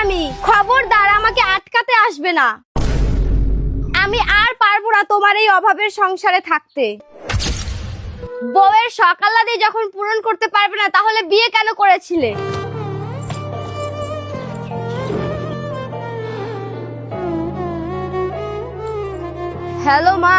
আমি, খবরদার আমাকে আটকাতে আসবে না। আমি আর পারবো না তোমার এই অভাবের সংসারে থাকতে। বউয়ের সকালাদি যখন পূরণ করতে পারবে না তাহলে বিয়ে কেন করেছিলে? হ্যালো মা,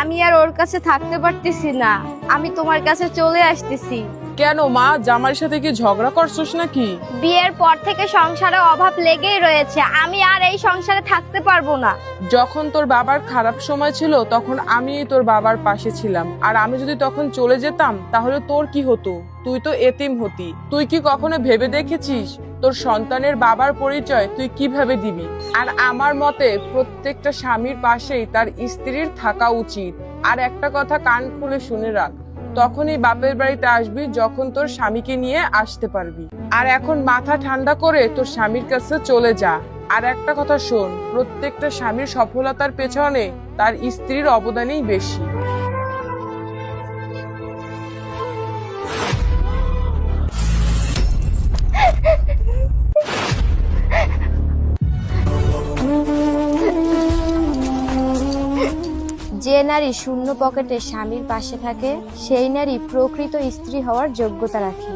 আমি আর ওর কাছে থাকতে পারতেছি না, আমি তোমার কাছে চলে আসতেছি। কেন মা, জামাইয়ের সাথে কি ঝগড়া করছস নাকি? বিয়ের পর থেকে সংসারে অভাব লেগেই রয়েছে, আমি আর এই সংসারে থাকতে পারবো না। যখন তোর বাবার খারাপ সময় ছিল তখন আমি তোর বাবার পাশে ছিলাম, আর আমি যদি তখন চলে যেতাম তাহলে তোর কি হতো? তুই তো এতিম হতি। তুই কি কখনো ভেবে দেখেছিস তোর সন্তানের বাবার পরিচয় তুই কিভাবে দিবি? আর আমার মতে প্রত্যেকটা স্বামীর পাশেই তার স্ত্রীর থাকা উচিত। আর একটা কথা কান খুলে শুনে রাখ, তখনই বাপের বাড়িতে আসবি যখন তোর স্বামীকে নিয়ে আসতে পারবি। আর এখন মাথা ঠান্ডা করে তোর স্বামীর কাছে চলে যা। আর একটা কথা শোন, প্রত্যেকটা স্বামীর সফলতার পেছনে তার স্ত্রীর অবদানই বেশি। যে নারী শূন্য পকেটে স্বামীর পাশে থাকে সেই নারী প্রকৃত স্ত্রী হওয়ার যোগ্যতা রাখে।